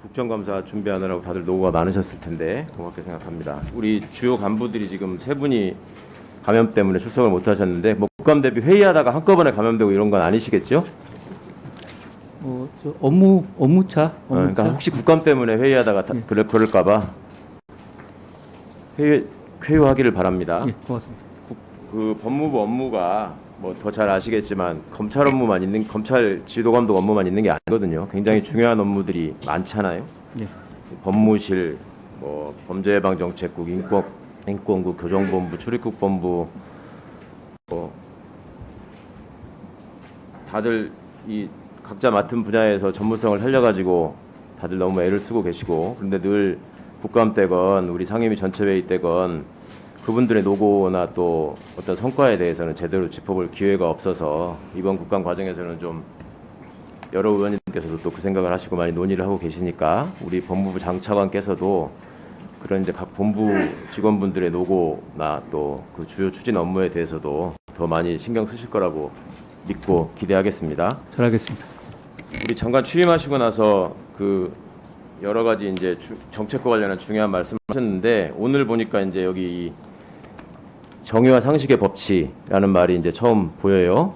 국정감사 준비하느라고 다들 노고가 많으셨을 텐데 고맙게 생각합니다. 우리 주요 간부들이 지금 세 분이 감염 때문에 출석을 못 하셨는데 뭐 국감 대비 회의하다가 한꺼번에 감염되고 이런 건 아니시겠죠? 저 업무차. 그러니까 혹시 국감 때문에 회의하다가 예. 그럴까봐 회유하기를 바랍니다. 예, 고맙습니다. 그 법무부 업무가 뭐 더 잘 아시겠지만 검찰 업무만 있는 검찰 지도 감독 업무만 있는 게 아니거든요. 굉장히 중요한 업무들이 많잖아요. 예. 법무실, 뭐 범죄예방정책국, 인권국, 교정본부, 출입국본부, 뭐 다들 이 각자 맡은 분야에서 전문성을 살려가지고 다들 너무 애를 쓰고 계시고, 그런데 늘 국감 때건 우리 상임위 전체 회의 때건 그분들의 노고나 또 어떤 성과에 대해서는 제대로 짚어볼 기회가 없어서 이번 국감 과정에서는 좀 여러 의원님께서도 또 그 생각을 하시고 많이 논의를 하고 계시니까 우리 법무부 장차관께서도 그런 이제 각 본부 직원분들의 노고나 또 그 주요 추진 업무에 대해서도 더 많이 신경 쓰실 거라고 믿고 기대하겠습니다. 잘하겠습니다. 우리 장관 취임하시고 나서 그 여러 가지 이제 정책과 관련한 중요한 말씀하셨는데 오늘 보니까 이제 여기 이 정의와 상식의 법치라는 말이 이제 처음 보여요.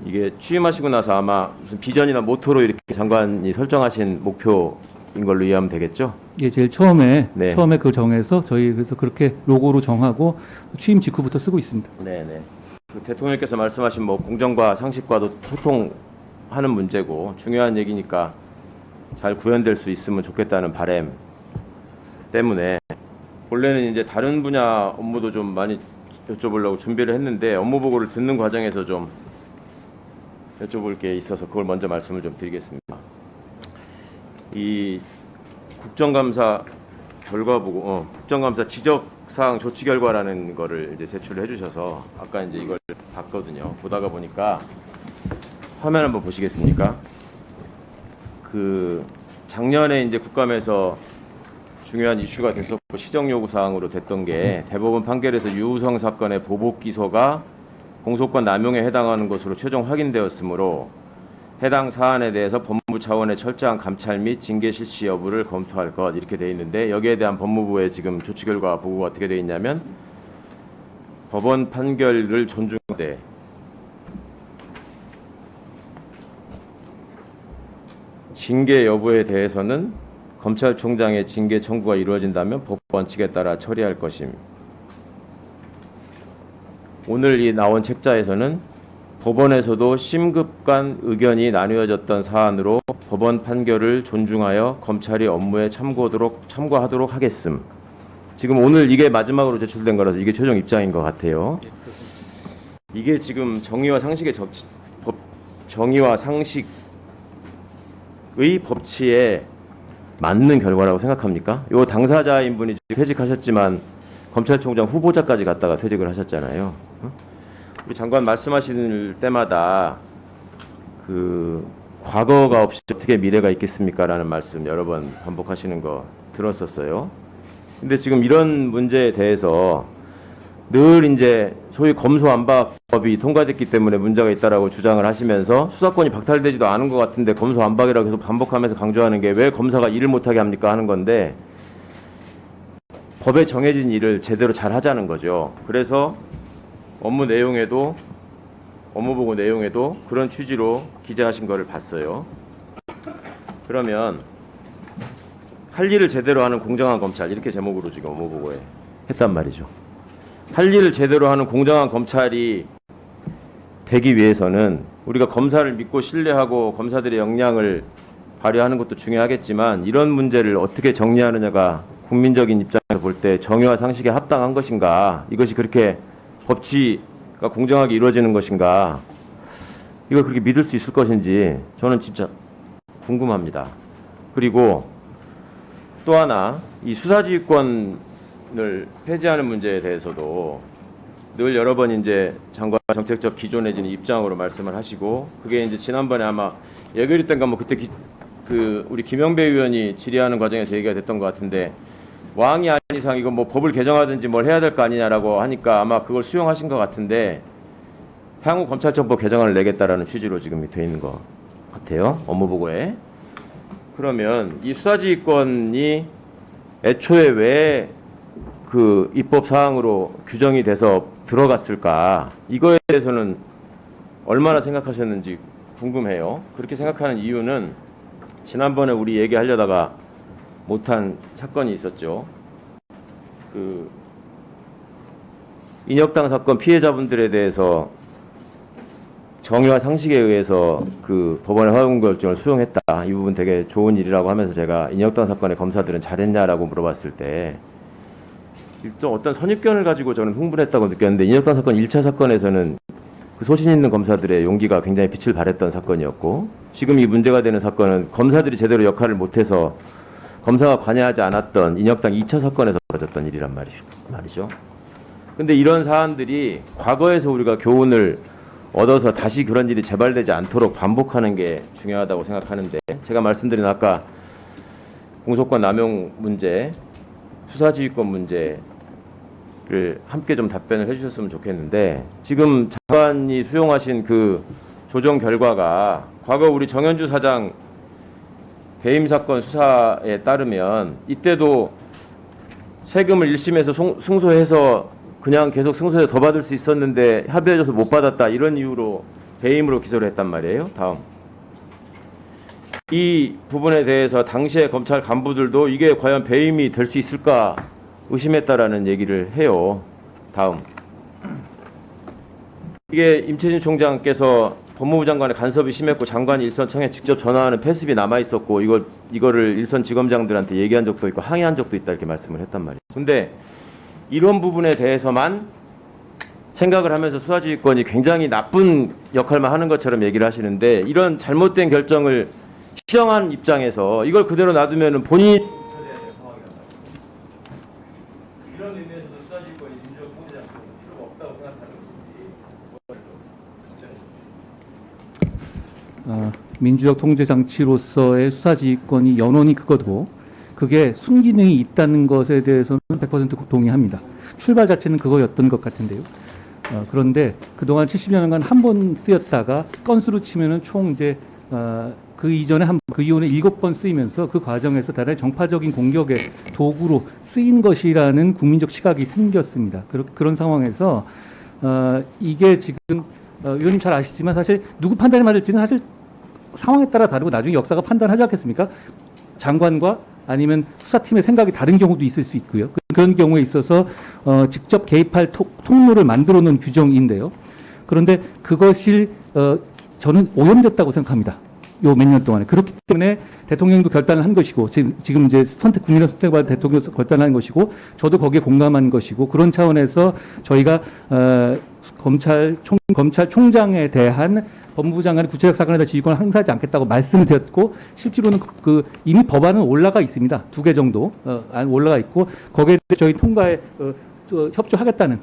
이게 취임하시고 나서 아마 무슨 비전이나 모토로 이렇게 장관이 설정하신 목표인 걸로 이해하면 되겠죠? 예, 제일 처음에 네. 그걸 정해서 저희 그래서 그렇게 로고로 정하고 취임 직후부터 쓰고 있습니다. 네네. 그 대통령께서 말씀하신 뭐 공정과 상식과도 소통하는 문제고 중요한 얘기니까 잘 구현될 수 있으면 좋겠다는 바람 때문에 원래는 이제 다른 분야 업무도 좀 많이 여쭤보려고 준비를 했는데 업무 보고를 듣는 과정에서 좀 여쭤볼 게 있어서 그걸 먼저 말씀을 좀 드리겠습니다. 이 국정감사 결과 보고 국정감사 지적사항 조치 결과라는 거를 이제 제출을 해주셔서 아까 이제 이걸 봤거든요. 보다가 보니까 화면 한번 보시겠습니까? 그 작년에 이제 국감에서 중요한 이슈가 됐었고 시정 요구 사항으로 됐던 게 대법원 판결에서 유우성 사건의 보복 기소가 공소권 남용에 해당하는 것으로 최종 확인되었으므로 해당 사안에 대해서 법무부 차원의 철저한 감찰 및 징계 실시 여부를 검토할 것 이렇게 돼 있는데 여기에 대한 법무부의 지금 조치 결과 보고가 어떻게 돼 있냐면 법원 판결을 존중하되 징계 여부에 대해서는 검찰총장의 징계 청구가 이루어진다면 법 원칙에 따라 처리할 것임. 오늘 이 나온 책자에서는 법원에서도 심급간 의견이 나뉘어졌던 사안으로 법원 판결을 존중하여 검찰이 업무에 참고하도록 하겠음. 지금 오늘 이게 마지막으로 제출된 거라서 이게 최종 입장인 것 같아요. 이게 지금 정의와 상식의 법치에 맞는 결과라고 생각합니까? 요 당사자인 분이 퇴직하셨지만 검찰총장 후보자까지 갔다가 퇴직을 하셨잖아요. 우리 장관 말씀하실 때마다 그 과거가 없이 어떻게 미래가 있겠습니까라는 말씀 여러 번 반복하시는 거 들었었어요. 근데 지금 이런 문제에 대해서 늘 이제 소위 검수완박법이 통과됐기 때문에 문제가 있다라고 주장을 하시면서 수사권이 박탈되지도 않은 것 같은데 검수완박이라고 계속 반복하면서 강조하는 게 왜 검사가 일을 못하게 합니까 하는 건데 법에 정해진 일을 제대로 잘 하자는 거죠. 그래서 업무 보고 내용에도 그런 취지로 기재하신 거를 봤어요. 그러면 할 일을 제대로 하는 공정한 검찰 이렇게 제목으로 지금 업무 보고에 했단 말이죠. 할 일을 제대로 하는 공정한 검찰이 되기 위해서는 우리가 검사를 믿고 신뢰하고 검사들의 역량을 발휘하는 것도 중요하겠지만 이런 문제를 어떻게 정리하느냐가 국민적인 입장에서 볼 때 정의와 상식에 합당한 것인가, 이것이 그렇게 법치가 공정하게 이루어지는 것인가, 이걸 그렇게 믿을 수 있을 것인지 저는 진짜 궁금합니다. 그리고 또 하나, 이 수사지휘권을 폐지하는 문제에 대해서도 늘 여러 번 이제 장관 정책적 기조 내지는 입장으로 말씀을 하시고, 그게 이제 지난번에 아마 예결위 때인가 뭐 그때 우리 김영배 의원이 질의하는 과정에서 얘기가 됐던 것 같은데, 왕이 아닌 이상 이거 뭐 법을 개정하든지 뭘 해야 될 거 아니냐라고 하니까 아마 그걸 수용하신 것 같은데, 향후 검찰청법 개정안을 내겠다라는 취지로 지금 돼 있는 것 같아요. 업무보고에. 그러면 이 수사지휘권이 애초에 왜 그 입법 사항으로 규정이 돼서 들어갔을까? 이거에 대해서는 얼마나 생각하셨는지 궁금해요. 그렇게 생각하는 이유는 지난번에 우리 얘기하려다가 못한 사건이 있었죠. 그 인혁당 사건 피해자분들에 대해서 정의와 상식에 의해서 그 법원의 허용 결정을 수용했다. 이 부분 되게 좋은 일이라고 하면서 제가 인혁당 사건의 검사들은 잘했냐라고 물어봤을 때 일종 어떤 선입견을 가지고 저는 흥분했다고 느꼈는데 인혁당 사건 1차 사건에서는 그 소신 있는 검사들의 용기가 굉장히 빛을 발했던 사건이었고 지금 이 문제가 되는 사건은 검사들이 제대로 역할을 못해서 검사가 관여하지 않았던 인혁당 2차 사건에서 벌어졌던 일이란 말이죠. 근데 이런 사안들이 과거에서 우리가 교훈을 얻어서 다시 그런 일이 재발되지 않도록 반복하는 게 중요하다고 생각하는데 제가 말씀드린 아까 공소권 남용 문제, 수사지휘권 문제를 함께 좀 답변을 해주셨으면 좋겠는데 지금 장관이 수용하신 그 조정 결과가 과거 우리 정현주 사장 배임 사건 수사에 따르면 이때도 세금을 1심에서 승소해서 그냥 계속 승소해서 더 받을 수 있었는데 합의해줘서 못 받았다 이런 이유로 배임으로 기소를 했단 말이에요. 다음 이 부분에 대해서 당시에 검찰 간부들도 이게 과연 배임이 될 수 있을까 의심했다라는 얘기를 해요. 다음 이게 임채진 총장께서 법무부 장관의 간섭이 심했고 장관이 일선청에 직접 전화하는 패습이 남아 있었고 이거를 일선 지검장들한테 얘기한 적도 있고 항의한 적도 있다 이렇게 말씀을 했단 말이에요. 근데 이런 부분에 대해서만 생각을 하면서 수사지휘권이 굉장히 나쁜 역할만 하는 것처럼 얘기를 하시는데 이런 잘못된 결정을 시정한 입장에서 이걸 그대로 놔두면은 본인이 이런 의미에서도 수사지휘권이 민주적 통제 장치로 필요가 없다고 생각하는 것인지. 민주적 통제 장치로서의 수사지휘권이 연원이 그거고 그게 순기능이 있다는 것에 대해서는 100% 동의합니다. 출발 자체는 그거였던 것 같은데요. 그런데 그동안 70여 년간 한 번 쓰였다가 건수로 치면은 총 이제 그 이전에 그 이후에 7번 쓰이면서 그 과정에서 대단히 정파적인 공격의 도구로 쓰인 것이라는 국민적 시각이 생겼습니다. 그런 상황에서 이게 지금 의원님 잘 아시지만 사실 누구 판단이 맞을지는 사실 상황에 따라 다르고 나중에 역사가 판단하지 않겠습니까? 장관과 아니면 수사팀의 생각이 다른 경우도 있을 수 있고요. 그런 경우에 있어서 직접 개입할 통로를 만들어 놓은 규정인데요. 그런데 그것이 저는 오염됐다고 생각합니다. 요 몇 년 동안에. 그렇기 때문에 대통령도 결단을 한 것이고 지금 이제 국민의 선택받은 대통령도 결단한 것이고 저도 거기에 공감한 것이고 그런 차원에서 저희가 검찰총장에 대한 법무부 장관의 구체적 사건에 대한 지휘권을 행사하지 않겠다고 말씀을 드렸고 실제로는 이미 법안은 올라가 있습니다. 2개 정도 올라가 있고 거기에 대해 저희 통과에 협조하겠다는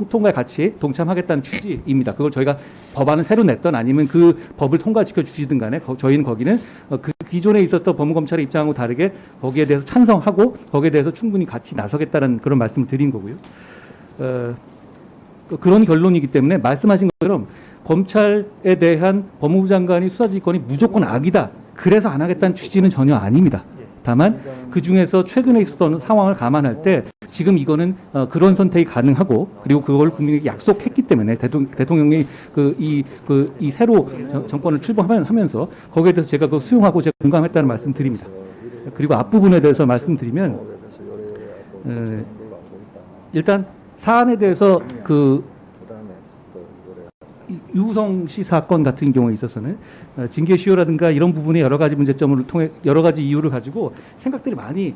통과에 같이 동참하겠다는 취지입니다. 그걸 저희가 법안을 새로 냈던 아니면 그 법을 통과시켜 주시든 간에 저희는 거기는 그 기존에 있었던 법무검찰의 입장하고 다르게 거기에 대해서 찬성하고 거기에 대해서 충분히 같이 나서겠다는 그런 말씀을 드린 거고요. 그런 결론이기 때문에 말씀하신 것처럼 검찰에 대한 법무부 장관이 수사지휘권이 무조건 악이다. 그래서 안 하겠다는 취지는 전혀 아닙니다. 다만 그 중에서 최근에 있었던 상황을 감안할 때 지금 이거는 그런 선택이 가능하고 그리고 그걸 국민에게 약속했기 때문에 대통령이 이 새로 정권을 출범하면서 거기에 대해서 제가 그거 수용하고 제가 공감했다는 말씀드립니다. 그리고 앞부분에 대해서 말씀드리면 일단 사안에 대해서 유우성 씨 사건 같은 경우에 있어서는 징계 시효라든가 이런 부분에 여러 가지 문제점을 통해 여러 가지 이유를 가지고 생각들이 많이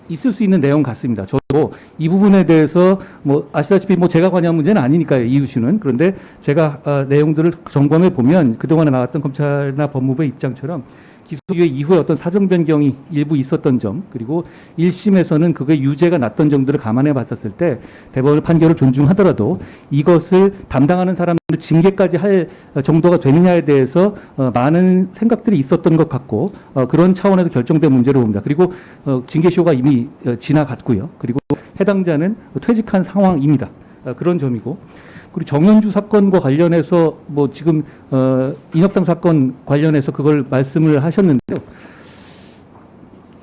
있을 수 있는 내용 같습니다. 저도 이 부분에 대해서 뭐 아시다시피 뭐 제가 관여한 문제는 아니니까요. 이 이슈는. 그런데 제가 내용들을 점검해 보면 그동안에 나왔던 검찰이나 법무부의 입장처럼 기소유예 이후에 어떤 사정 변경이 일부 있었던 점 그리고 1심에서는 그게 유죄가 났던 점들을 감안해 봤었을 때 대법원의 판결을 존중하더라도 이것을 담당하는 사람들 징계까지 할 정도가 되느냐에 대해서 많은 생각들이 있었던 것 같고 그런 차원에서 결정된 문제로 봅니다. 그리고 징계시효가 이미 지나갔고요. 그리고 해당자는 퇴직한 상황입니다. 그런 점이고 그리고 정현주 사건과 관련해서 뭐 지금 인혁당 사건 관련해서 그걸 말씀을 하셨는데요.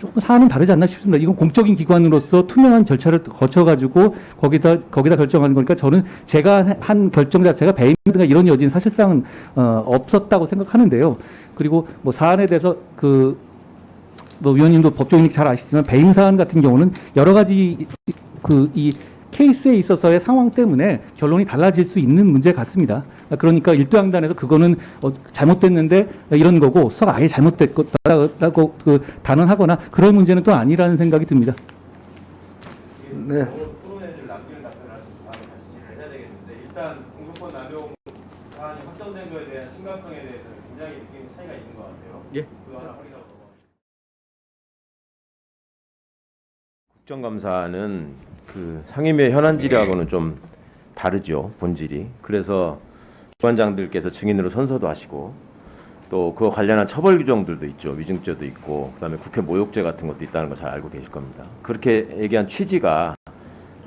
조금 사안은 다르지 않나 싶습니다. 이건 공적인 기관으로서 투명한 절차를 거쳐가지고 거기다 결정하는 거니까 저는 제가 한 결정 자체가 배임이나 이런 여지는 사실상 없었다고 생각하는데요. 그리고 뭐 사안에 대해서 뭐 위원님도 법조인이니까 잘 아시지만 배임 사안 같은 경우는 여러 가지 이 케이스에 있어서의 상황 때문에 결론이 달라질 수 있는 문제 같습니다. 그러니까 일도양단에서 그거는 잘못됐는데 이런 거고 수사가 아예 잘못됐다고 단언하거나 그런 문제는 또 아니라는 생각이 듭니다. 네. 토론회를 남기는 답변을 하셔서 다음에 다시 질의를 해야 되겠는데 일단 공소권 남용 사안이 확정된 거에 대한 심각성에 대해서 굉장히 느끼는 차이가 있는 것 같아요. 예. 그거 하나 확인하고 국정감사는 그 상임위의 현안 질의하고는 좀 다르죠, 본질이. 그래서 기관장들께서 증인으로 선서도 하시고 또 그와 관련한 처벌 규정들도 있죠. 위증죄도 있고 그다음에 국회 모욕죄 같은 것도 있다는 거 잘 알고 계실 겁니다. 그렇게 얘기한 취지가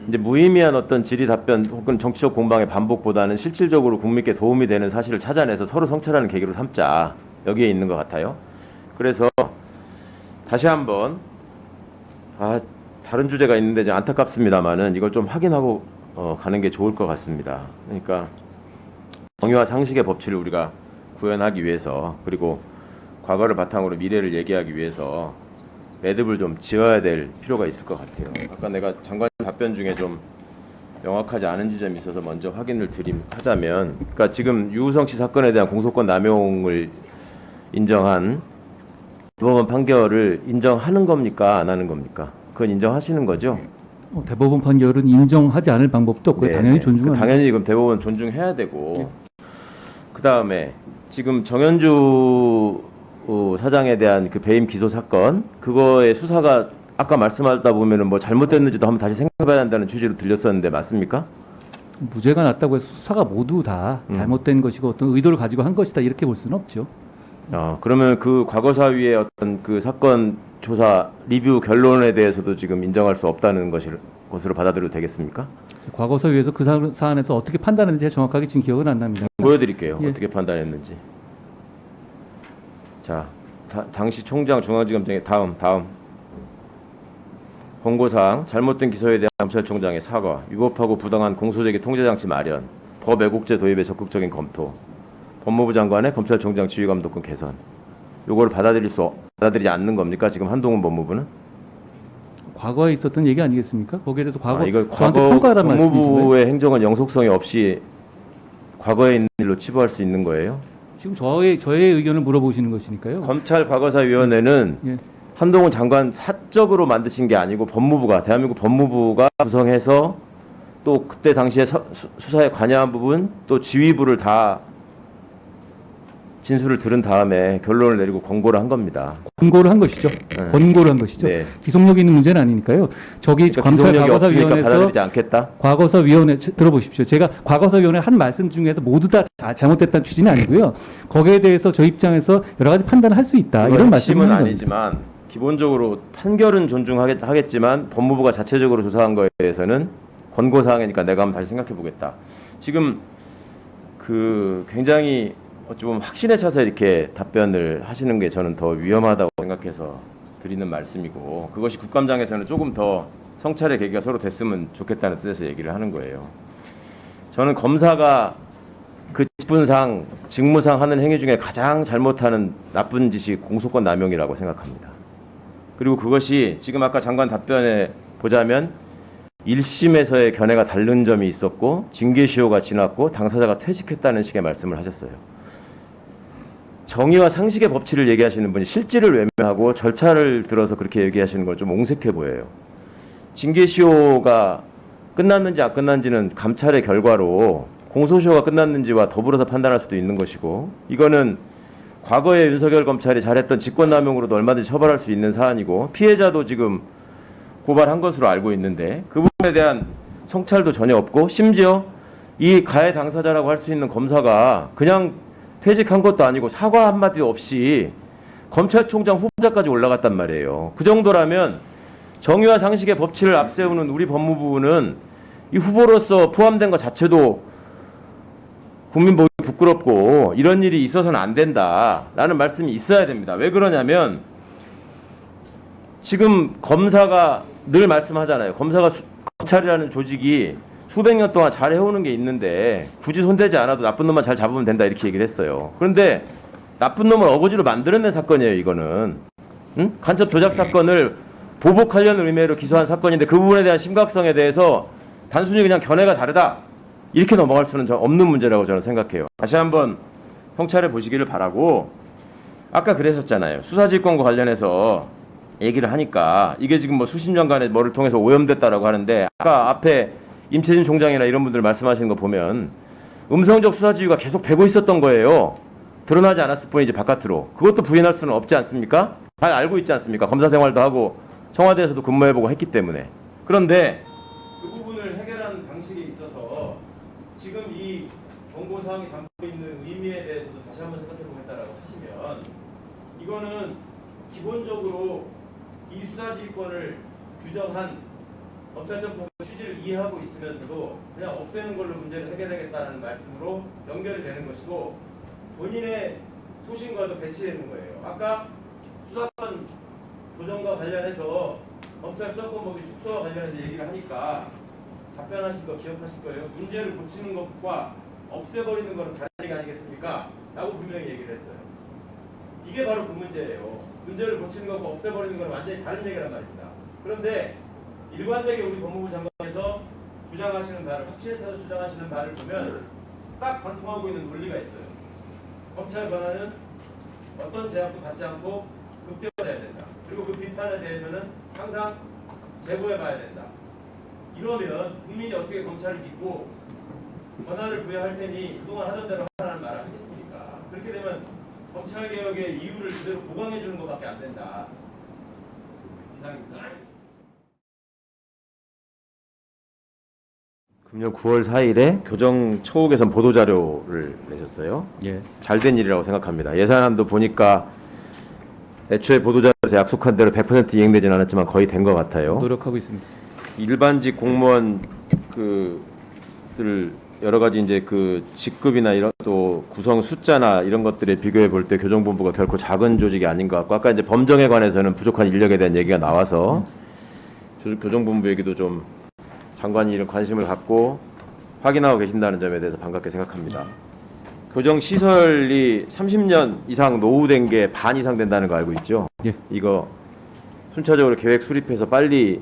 이제 무의미한 어떤 질의 답변 혹은 정치적 공방의 반복보다는 실질적으로 국민께 도움이 되는 사실을 찾아내서 서로 성찰하는 계기로 삼자, 여기에 있는 것 같아요. 그래서 다시 한번 다른 주제가 있는데 이제 안타깝습니다만은 이걸 좀 확인하고 가는 게 좋을 것 같습니다. 그러니까 정의와 상식의 법치를 우리가 구현하기 위해서, 그리고 과거를 바탕으로 미래를 얘기하기 위해서 매듭을 좀 지어야 될 필요가 있을 것 같아요. 아까 내가 장관 답변 중에 좀 명확하지 않은 지점이 있어서 먼저 확인을 하자면, 그러니까 지금 유우성 씨 사건에 대한 공소권 남용을 인정한 대법원 판결을 인정하는 겁니까, 안 하는 겁니까? 그건 인정하시는 거죠? 대법원 판결은 인정하지 않을 방법도 없고 당연히 존중합니다. 당연히 그럼 대법원 존중해야 되고, 그 다음에 지금 정현주 사장에 대한 그 배임 기소 사건, 그거의 수사가 아까 말씀하다 보면은 뭐 잘못됐는지도 한번 다시 생각해봐야 한다는 취지로 들렸었는데 맞습니까? 무죄가 났다고 해서 수사가 모두 다 잘못된 것이고 어떤 의도를 가지고 한 것이다 이렇게 볼 수는 없죠. 그러면 그 과거사위의 어떤 그 사건 조사 리뷰 결론에 대해서도 지금 인정할 수 없다는 것으로 받아들여도 되겠습니까? 과거사위에서 그 사안에서 어떻게 판단했는지 정확하게 지금 기억은 안 납니다. 보여드릴게요. 예. 어떻게 판단했는지. 자, 당시 총장 중앙지검장의 다음 권고사항 잘못된 기소에 대한 검찰총장의 사과, 위법하고 부당한 공소제기 통제장치 마련, 법 애국제 도입의 적극적인 검토, 법무부 장관의 검찰총장 지휘감독권 개선. 요거를 받아들이지 않는 겁니까? 지금 한동훈 법무부는? 과거에 있었던 얘기 아니겠습니까? 거기에 대해서 이걸 저한테 과거 평가하란 말씀이신가요? 법무부의 행정은 영속성이 없이 과거에 있는 일로 치부할 수 있는 거예요? 지금 저의 의견을 물어보시는 것이니까요. 검찰과거사위원회는 예. 한동훈 장관 사적으로 만드신 게 아니고 대한민국 법무부가 구성해서 또 그때 당시에 수사에 관여한 부분 또 지휘부를 다 진술을 들은 다음에 결론을 내리고 권고를 한 겁니다. 권고를 한 것이죠. 네. 권고를 한 것이죠. 네. 기속력이 있는 문제는 아니니까요. 저기 그러니까 기속력이 없으니까 받아들이지 않겠다. 과거사위원회 들어보십시오. 제가 과거사위원회 한 말씀 중에서 모두 다 잘못됐다는 취지는 아니고요. 거기에 대해서 저희 입장에서 여러 가지 판단을 할 수 있다. 이런 말씀은 핵심은 아니지만 기본적으로 판결은 존중하겠지만 법무부가 자체적으로 조사한 거에 대해서는 권고사항이니까 내가 한번 다시 생각해 보겠다. 지금 굉장히 어찌 보면 확신에 차서 이렇게 답변을 하시는 게 저는 더 위험하다고 생각해서 드리는 말씀이고, 그것이 국감장에서는 조금 더 성찰의 계기가 서로 됐으면 좋겠다는 뜻에서 얘기를 하는 거예요. 저는 검사가 그 직분상, 직무상 하는 행위 중에 가장 잘못하는 나쁜 짓이 공소권 남용이라고 생각합니다. 그리고 그것이 지금 아까 장관 답변에 보자면 1심에서의 견해가 다른 점이 있었고 징계시효가 지났고 당사자가 퇴직했다는 식의 말씀을 하셨어요. 정의와 상식의 법치를 얘기하시는 분이 실질을 외면하고 절차를 들어서 그렇게 얘기하시는 건 좀 옹색해 보여요. 징계시효가 끝났는지 안 끝났는지는 감찰의 결과로 공소시효가 끝났는지와 더불어서 판단할 수도 있는 것이고, 이거는 과거에 윤석열 검찰이 잘했던 직권남용으로도 얼마든지 처벌할 수 있는 사안이고 피해자도 지금 고발한 것으로 알고 있는데 그 부분에 대한 성찰도 전혀 없고, 심지어 이 가해 당사자라고 할 수 있는 검사가 그냥 퇴직한 것도 아니고 사과 한마디도 없이 검찰총장 후보자까지 올라갔단 말이에요. 그 정도라면 정의와 상식의 법치를 앞세우는 우리 법무부는 이 후보로서 포함된 것 자체도 국민 보기 부끄럽고 이런 일이 있어서는 안 된다라는 말씀이 있어야 됩니다. 왜 그러냐면 지금 검사가 늘 말씀하잖아요. 검찰이라는 조직이 수백 년 동안 잘 해오는 게 있는데 굳이 손대지 않아도 나쁜 놈만 잘 잡으면 된다 이렇게 얘기를 했어요. 그런데 나쁜 놈을 어거지로 만들어낸 사건이에요. 이거는 간첩 조작 사건을 보복하려는 의미로 기소한 사건인데 그 부분에 대한 심각성에 대해서 단순히 그냥 견해가 다르다 이렇게 넘어갈 수는 없는 문제라고 저는 생각해요. 다시 한번 형찰에 보시기를 바라고, 아까 그러셨잖아요. 수사지휘권과 관련해서 얘기를 하니까 이게 지금 뭐 수십 년간에 뭐를 통해서 오염됐다라고 하는데, 아까 앞에 임채진 총장이나 이런 분들 말씀하시는 거 보면 음성적 수사지휘가 계속 되고 있었던 거예요. 드러나지 않았을 뿐이지 바깥으로. 그것도 부인할 수는 없지 않습니까? 잘 알고 있지 않습니까? 검사 생활도 하고 청와대에서도 근무해보고 했기 때문에. 그런데 그 부분을 해결하는 방식에 있어서 지금 이 정보사항이 담고 있는 의미에 대해서도 다시 한번 생각해보겠다라고 하시면, 이거는 기본적으로 이 수사지휘권을 규정한 검찰청법 취지를 이해하고 있으면서도 그냥 없애는 걸로 문제를 해결하겠다는 말씀으로 연결이 되는 것이고, 본인의 소신과도 배치되는 거예요. 아까 수사권 조정과 관련해서 검찰 수사권법의 축소와 관련해서 얘기를 하니까 답변하신 거 기억하실 거예요. 문제를 고치는 것과 없애버리는 거는 다른 얘기 아니겠습니까? 라고 분명히 얘기를 했어요. 이게 바로 그 문제예요. 문제를 고치는 것과 없애버리는 건 완전히 다른 얘기란 말입니다. 그런데 일관되게 우리 법무부 장관께서 주장하시는 바를, 확신에 차서 주장하시는 바를 보면 딱 관통하고 있는 논리가 있어요. 검찰 권한은 어떤 제약도 받지 않고 극대화돼야 된다. 그리고 그 비판에 대해서는 항상 제보해봐야 된다. 이러면 국민이 어떻게 검찰을 믿고 권한을 부여할 테니 그동안 하던 대로 하라는 말을 하겠습니까? 그렇게 되면 검찰개혁의 이유를 그대로 보강해주는 것밖에 안 된다. 이상입니다. 금년 9월 4일에 교정 처우 개선 보도자료를 내셨어요. 예. 잘된 일이라고 생각합니다. 예산안도 보니까 애초에 보도자료에서 약속한 대로 100% 이행되진 않았지만 거의 된 것 같아요. 노력하고 있습니다. 일반직 공무원 그들 여러 가지 이제 그 직급이나 이런 또 구성 숫자나 이런 것들에 비교해 볼 때 교정본부가 결코 작은 조직이 아닌 것 같고, 아까 이제 범정에 관해서는 부족한 인력에 대한 얘기가 나와서 교정본부 얘기도 좀 장관이 이런 관심을 갖고 확인하고 계신다는 점에 대해서 반갑게 생각합니다. 교정 시설이 30년 이상 노후된 게 반 이상 된다는 거 알고 있죠? 예. 이거 순차적으로 계획 수립해서 빨리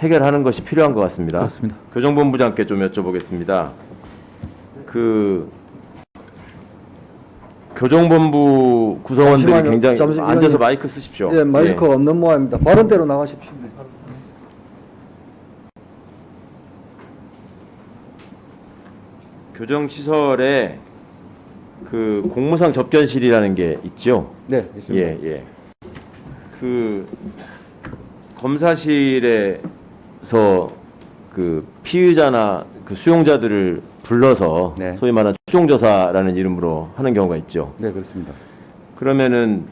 해결하는 것이 필요한 것 같습니다. 그렇습니다. 교정본부장께 좀 여쭤보겠습니다. 그 교정본부 구성원들이 잠시만요. 굉장히 잠시만요. 앉아서 마이크 쓰십시오. 예, 마이크 예. 없는 모양입니다. 바른 대로 나가십시오. 교정 시설에 그 공무상 접견실이라는 게 있죠. 네, 있습니다. 예, 예. 그 검사실에서 그 피의자나 그 수용자들을 불러서 네. 소위 말하는 출정조사라는 이름으로 하는 경우가 있죠. 네, 그렇습니다. 그러면은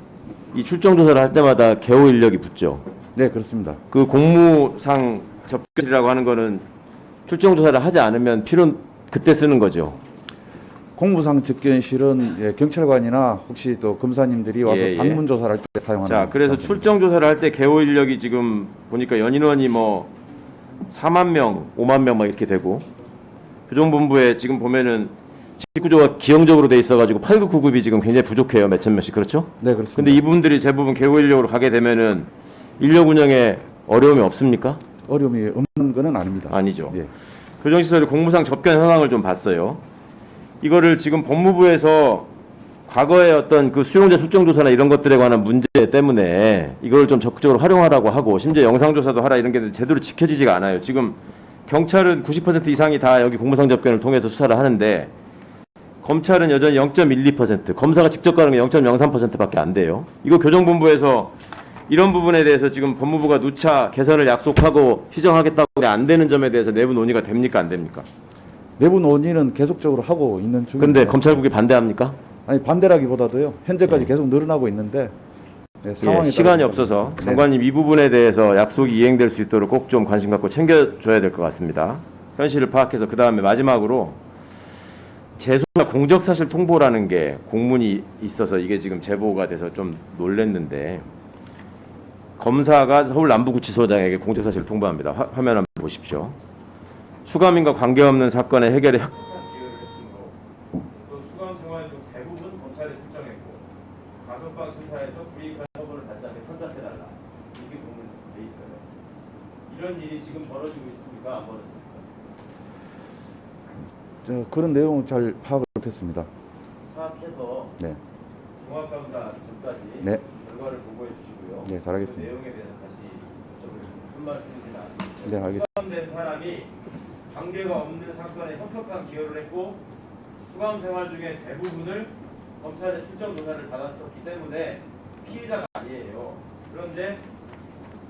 이 출정조사를 할 때마다 개호 인력이 붙죠. 네, 그렇습니다. 그 공무상 접견이라고 하는 거는 출정조사를 하지 않으면 필요는 그때 쓰는 거죠. 공무상 접견실은 예, 경찰관이나 혹시 또 검사님들이 와서 예, 예. 방문 조사를 할 때 사용하는. 자, 그래서 장소입니다. 출정 조사를 할 때 개호 인력이 지금 보니까 연인원이 뭐 4만 명, 5만 명 막 이렇게 되고, 교정본부에 지금 보면은 직구조가 기형적으로 돼 있어가지고 8999이 지금 굉장히 부족해요. 몇천 명씩. 그렇죠? 네, 그렇습니다. 근데 이분들이 대부분 개호 인력으로 가게 되면은 인력 운영에 어려움이 없습니까? 어려움이 없는 건 아닙니다. 아니죠. 예. 교정시설이 공무상 접견 현황을 좀 봤어요. 이거를 지금 법무부에서 과거의 어떤 그 수용자 출정조사나 이런 것들에 관한 문제 때문에 이걸 좀 적극적으로 활용하라고 하고, 심지어 영상조사도 하라 이런 게 제대로 지켜지지가 않아요. 지금 경찰은 90% 이상이 다 여기 공무상 접견을 통해서 수사를 하는데, 검찰은 여전히 0.12%, 검사가 직접 가는 게 0.03%밖에 안 돼요. 이거 교정본부에서 이런 부분에 대해서 지금 법무부가 누차 개선을 약속하고 시정하겠다고 하는데 안 되는 점에 대해서 내부 논의가 됩니까, 안 됩니까? 내부 논의는 계속적으로 하고 있는 중입니다. 근데 검찰국이 반대합니까? 아니, 반대라기보다도요. 현재까지 예. 계속 늘어나고 있는데 네, 상황에 예, 시간이 따라서 없어서 네. 장관님 이 부분에 대해서 약속이 이행될 수 있도록 꼭 좀 관심 갖고 챙겨줘야 될 것 같습니다. 현실을 파악해서 그 다음에 마지막으로 재소나 공적사실 통보라는 게 공문이 있어서 이게 지금 제보가 돼서 좀 놀랬는데, 검사가 서울 남부구치소장에게 공적사실을 통보합니다. 화면 한번 보십시오. 수감인과 관계없는 사건의 해결에 협력한 기여를 했으므로 또 수감 생활 중 대부분 검찰에 출정했고 가석방 심사에서 불이익한 처벌을 받지 않게 천잡해달라. 이게 공문돼 있어요. 이런 일이 지금 벌어지고 있습니까? 안 벌어집니까? 그런 내용은 잘 파악을 못했습니다. 파악해서 네, 종합감사 전까지 네. 결과를 보고해 주시고요. 네, 잘하겠습니다. 그 내용에 대해서 다시 무슨 말씀인지 아시겠죠? 네, 알겠습니다. 수감된 사람이 관계가 없는 사건에 협력한 기여를 했고 수감 생활 중에 대부분을 검찰의 출정 조사를 받았었기 때문에 피해자가 아니에요. 그런데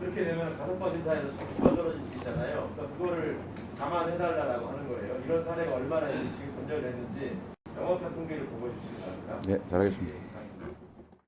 그렇게 되면 가석방 심사에서 점수가 떨어질 수 있잖아요. 그러니까 그거를 감안해달라고 하는 거예요. 이런 사례가 얼마나 지금 건절됐는지 명확한 통계를 보고해 주시기 바랍니다. 네, 잘하겠습니다. 예,